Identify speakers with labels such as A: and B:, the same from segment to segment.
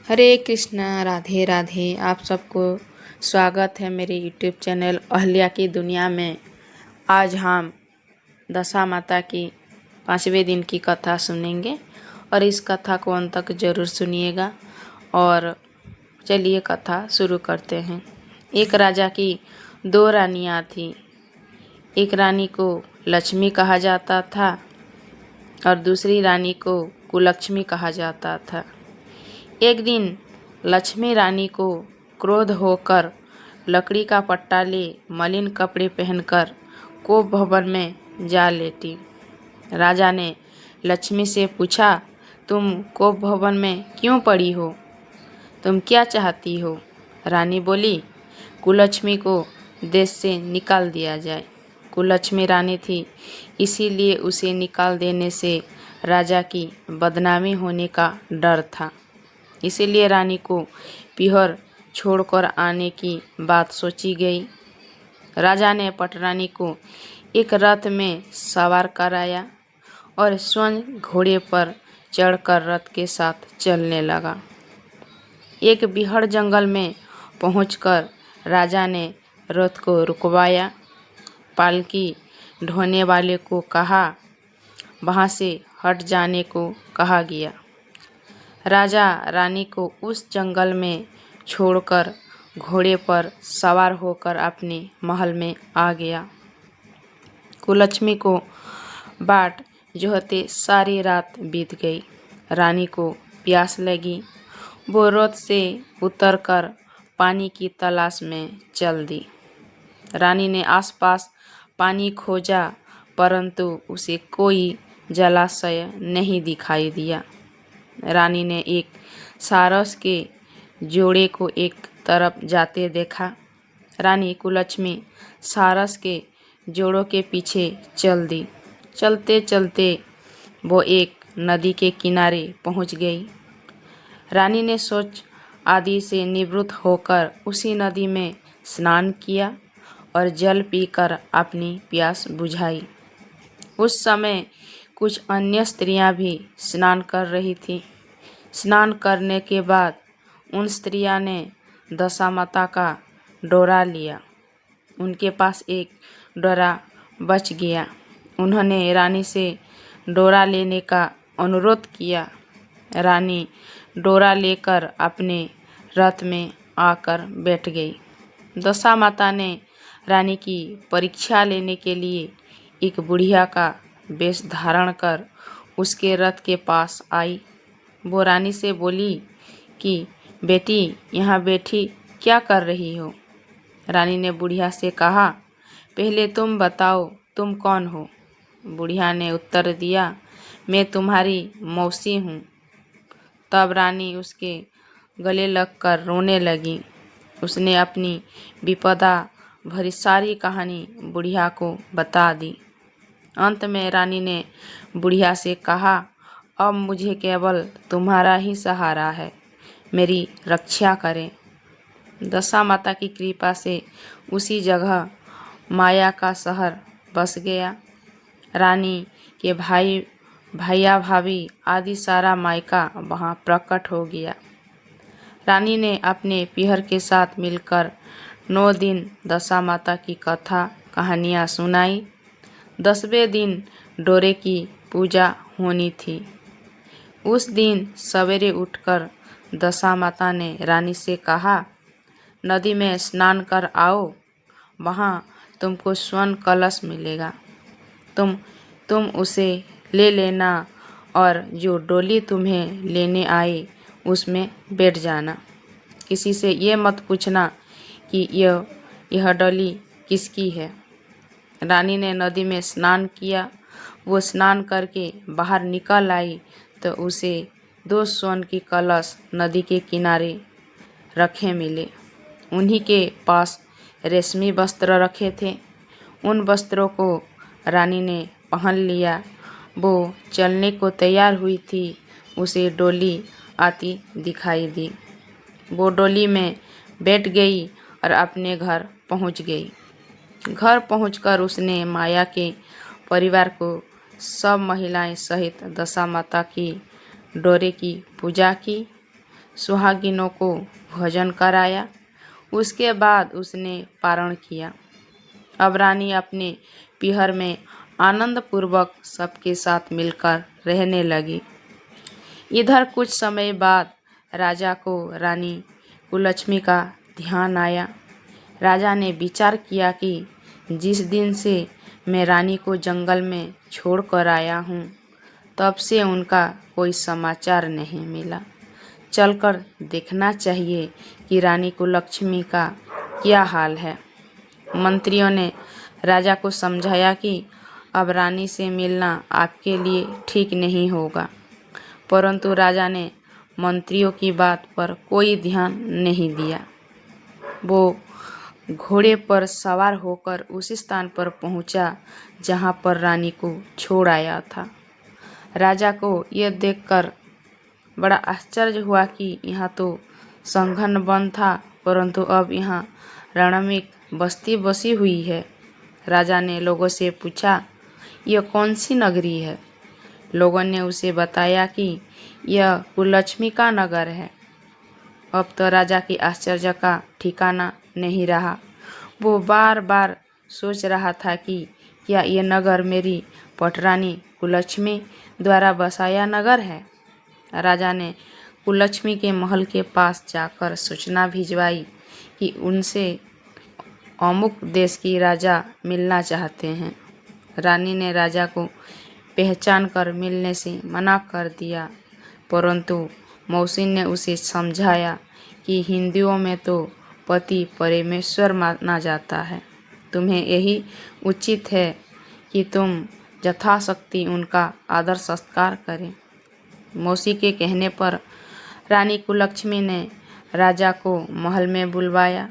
A: हरे कृष्णा, राधे राधे। आप सबको स्वागत है मेरे यूट्यूब चैनल अहल्या की दुनिया में। आज हम दशा माता की 5वें दिन की कथा सुनेंगे और इस कथा को अंत तक ज़रूर सुनिएगा। और चलिए कथा शुरू करते हैं। एक राजा की 2 रानियाँ थीं। एक रानी को लक्ष्मी कहा जाता था और दूसरी रानी को कुलक्ष्मी कहा जाता था। एक दिन लक्ष्मी रानी को क्रोध होकर लकड़ी का पट्टा ले मलिन कपड़े पहनकर कोप भवन में जा लेटी। राजा ने लक्ष्मी से पूछा, तुम कोप भवन में क्यों पड़ी हो? तुम क्या चाहती हो? रानी बोली, कुलक्ष्मी को देश से निकाल दिया जाए। कुलक्ष्मी रानी थी, इसीलिए उसे निकाल देने से राजा की बदनामी होने का डर था। इसीलिए रानी को पीहर छोड़कर आने की बात सोची गई। राजा ने पटरानी को एक रथ में सवार कराया और स्वयं घोड़े पर चढ़कर रथ के साथ चलने लगा। एक बीहड़ जंगल में पहुंचकर राजा ने रथ को रुकवाया। पालकी ढोने वाले को कहा, वहां से हट जाने को कहा गया। राजा रानी को उस जंगल में छोड़कर घोड़े पर सवार होकर अपने महल में आ गया। कुलक्ष्मी को बाट जोहते सारी रात बीत गई। रानी को प्यास लगी। वो रथ से उतरकर पानी की तलाश में चल दी। रानी ने आसपास पानी खोजा, परंतु उसे कोई जलाशय नहीं दिखाई दिया। रानी ने एक सारस के जोड़े को एक तरफ जाते देखा। रानी कुलक्ष्मी सारस के जोड़ों के पीछे चल दी। चलते चलते वो एक नदी के किनारे पहुंच गई। रानी ने सोच आदि से निवृत्त होकर उसी नदी में स्नान किया और जल पीकर अपनी प्यास बुझाई। उस समय कुछ अन्य स्त्रियां भी स्नान कर रही थीं। स्नान करने के बाद उन स्त्रियां ने दशा माता का डोरा लिया। उनके पास एक डोरा बच गया। उन्होंने रानी से डोरा लेने का अनुरोध किया। रानी डोरा लेकर अपने रथ में आकर बैठ गई। दशा माता ने रानी की परीक्षा लेने के लिए एक बुढ़िया का वेश धारण कर उसके रथ के पास आई। वो रानी से बोली कि बेटी, यहाँ बैठी क्या कर रही हो? रानी ने बुढ़िया से कहा, पहले तुम बताओ, तुम कौन हो? बुढ़िया ने उत्तर दिया, मैं तुम्हारी मौसी हूँ। तब रानी उसके गले लगकर रोने लगी। उसने अपनी विपदा भरी सारी कहानी बुढ़िया को बता दी। अंत में रानी ने बुढ़िया से कहा, अब मुझे केवल तुम्हारा ही सहारा है, मेरी रक्षा करें। दशा माता की कृपा से उसी जगह माया का शहर बस गया। रानी के भैया भाभी आदि सारा मायका वहाँ प्रकट हो गया। रानी ने अपने पीहर के साथ मिलकर 9 दिन दशा माता की कथा कहानियाँ सुनाई। 10वें दिन डोरे की पूजा होनी थी। उस दिन सवेरे उठकर दशा माता ने रानी से कहा, नदी में स्नान कर आओ, वहाँ तुमको स्वर्ण कलश मिलेगा। तुम उसे ले लेना और जो डोली तुम्हें लेने आए उसमें बैठ जाना। किसी से ये मत पूछना कि यह डोली किसकी है। रानी ने नदी में स्नान किया। वो स्नान करके बाहर निकल आई तो उसे 2 स्वर्ण की कलश नदी के किनारे रखे मिले। उन्हीं के पास रेशमी वस्त्र रखे थे। उन वस्त्रों को रानी ने पहन लिया। वो चलने को तैयार हुई थी। उसे डोली आती दिखाई दी। वो डोली में बैठ गई और अपने घर पहुंच गई। घर पहुंचकर उसने माया के परिवार को सब महिलाएं सहित दशा माता की डोरे की पूजा की। सुहागिनों को भोजन कराया। उसके बाद उसने पारण किया। अब रानी अपने पीहर में आनंदपूर्वक सबके साथ मिलकर रहने लगी। इधर कुछ समय बाद राजा को रानी कुलक्ष्मी का ध्यान आया। राजा ने विचार किया कि जिस दिन से मैं रानी को जंगल में छोड़कर आया हूँ, तब से उनका कोई समाचार नहीं मिला। चलकर देखना चाहिए कि रानी कुलक्ष्मी का क्या हाल है। मंत्रियों ने राजा को समझाया कि अब रानी से मिलना आपके लिए ठीक नहीं होगा, परंतु राजा ने मंत्रियों की बात पर कोई ध्यान नहीं दिया। वो घोड़े पर सवार होकर उस स्थान पर पहुंचा जहां पर रानी को छोड़ आया था। राजा को यह देखकर बड़ा आश्चर्य हुआ कि यहाँ तो संघन वन था, परंतु अब यहाँ रणमिक बस्ती बसी हुई है। राजा ने लोगों से पूछा, यह कौन सी नगरी है? लोगों ने उसे बताया कि यह कुलक्ष्मी का नगर है। अब तो राजा की आश्चर्य का ठिकाना नहीं रहा। वो बार बार सोच रहा था कि क्या यह नगर मेरी पटरानी कुलक्ष्मी द्वारा बसाया नगर है। राजा ने कुलक्ष्मी के महल के पास जाकर सूचना भिजवाई कि उनसे अमुक देश की राजा मिलना चाहते हैं। रानी ने राजा को पहचान कर मिलने से मना कर दिया, परंतु मौसी ने उसे समझाया कि हिंदुओं में तो पति परमेश्वर माना जाता है। तुम्हें यही उचित है कि तुम यथाशक्ति उनका आदर सत्कार करें। मौसी के कहने पर रानी कुलक्ष्मी ने राजा को महल में बुलवाया।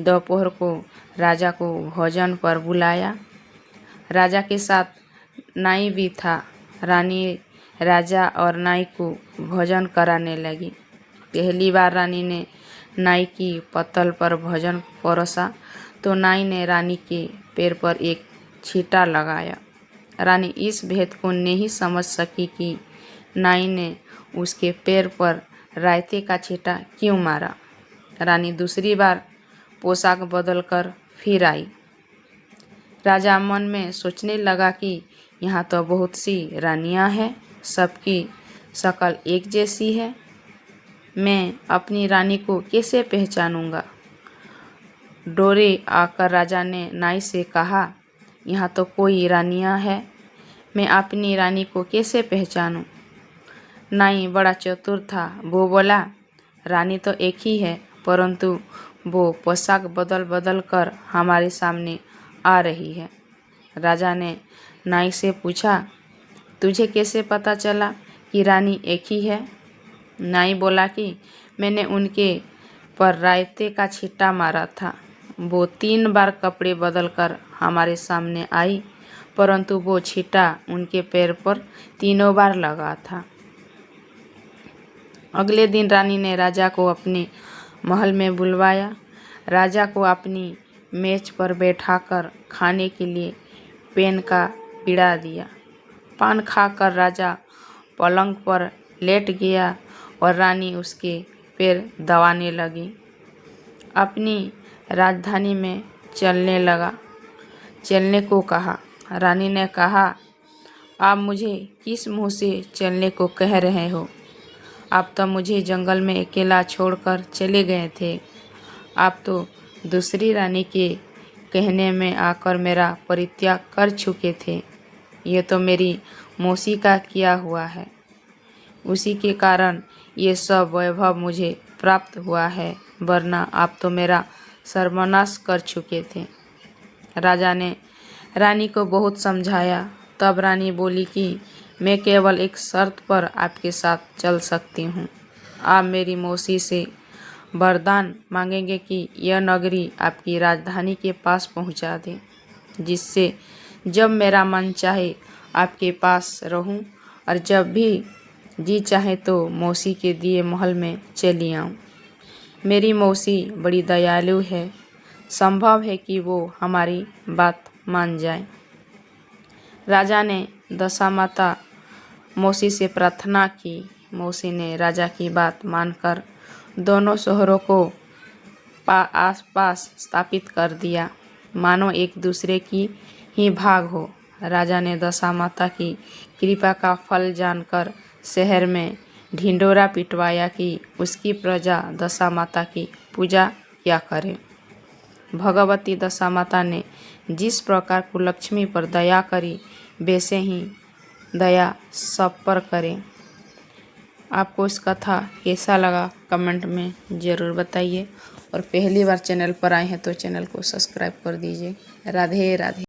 A: दोपहर को राजा को भोजन पर बुलाया। राजा के साथ नाई भी था। रानी राजा और नाई को भोजन कराने लगी। पहली बार रानी ने नाई की पत्तल पर भोजन परोसा तो नाई ने रानी के पैर पर एक छींटा लगाया। रानी इस भेद को नहीं समझ सकी कि नाई ने उसके पैर पर रायते का छींटा क्यों मारा। रानी दूसरी बार पोशाक बदलकर फिर आई। राजा मन में सोचने लगा कि यहाँ तो बहुत सी रानियाँ हैं, सबकी शक्ल एक जैसी है। मैं अपनी रानी को कैसे पहचानूंगा। डोरे आकर राजा ने नाई से कहा, यहाँ तो कोई रानियाँ है, मैं अपनी रानी को कैसे पहचानूं। नाई बड़ा चतुर था। वो बोला, रानी तो एक ही है, परंतु वो पोशाक बदल बदल कर हमारे सामने आ रही है। राजा ने नाई से पूछा, तुझे कैसे पता चला कि रानी एक ही है। नाई बोला कि मैंने उनके पर रायते का छींटा मारा था। वो 3 बार कपड़े बदलकर हमारे सामने आई, परंतु वो छींटा उनके पैर पर तीनों बार लगा था। अगले दिन रानी ने राजा को अपने महल में बुलवाया। राजा को अपनी मेज पर बैठाकर खाने के लिए पेन का बीड़ा दिया। पान खाकर राजा पलंग पर लेट गया और रानी उसके पैर दबाने लगी। अपनी राजधानी में चलने को कहा। रानी ने कहा, आप मुझे किस मुँह से चलने को कह रहे हो? आप तो मुझे जंगल में अकेला छोड़कर चले गए थे। आप तो दूसरी रानी के कहने में आकर मेरा परित्याग कर चुके थे। ये तो मेरी मौसी का किया हुआ है, उसी के कारण ये सब वैभव मुझे प्राप्त हुआ है, वरना आप तो मेरा सर्वनाश कर चुके थे। राजा ने रानी को बहुत समझाया। तब रानी बोली कि मैं केवल एक शर्त पर आपके साथ चल सकती हूँ। आप मेरी मौसी से वरदान मांगेंगे कि यह नगरी आपकी राजधानी के पास पहुँचा दे, जिससे जब मेरा मन चाहे आपके पास रहूं और जब भी जी चाहे तो मौसी के दिए महल में चली आऊं। मेरी मौसी बड़ी दयालु है, संभव है कि वो हमारी बात मान जाए। राजा ने दशामाता मौसी से प्रार्थना की। मौसी ने राजा की बात मानकर दोनों शहरों को आसपास स्थापित कर दिया, मानो एक दूसरे की ही भाग हो। राजा ने दशा माता की कृपा का फल जानकर शहर में ढिंढोरा पिटवाया कि उसकी प्रजा दशा माता की पूजा किया करे। भगवती दशा माता ने जिस प्रकार कुलक्ष्मी पर दया करी, वैसे ही दया सब पर करे। आपको इस कथा कैसा लगा कमेंट में ज़रूर बताइए, और पहली बार चैनल पर आए हैं तो चैनल को सब्सक्राइब कर दीजिए। राधे राधे।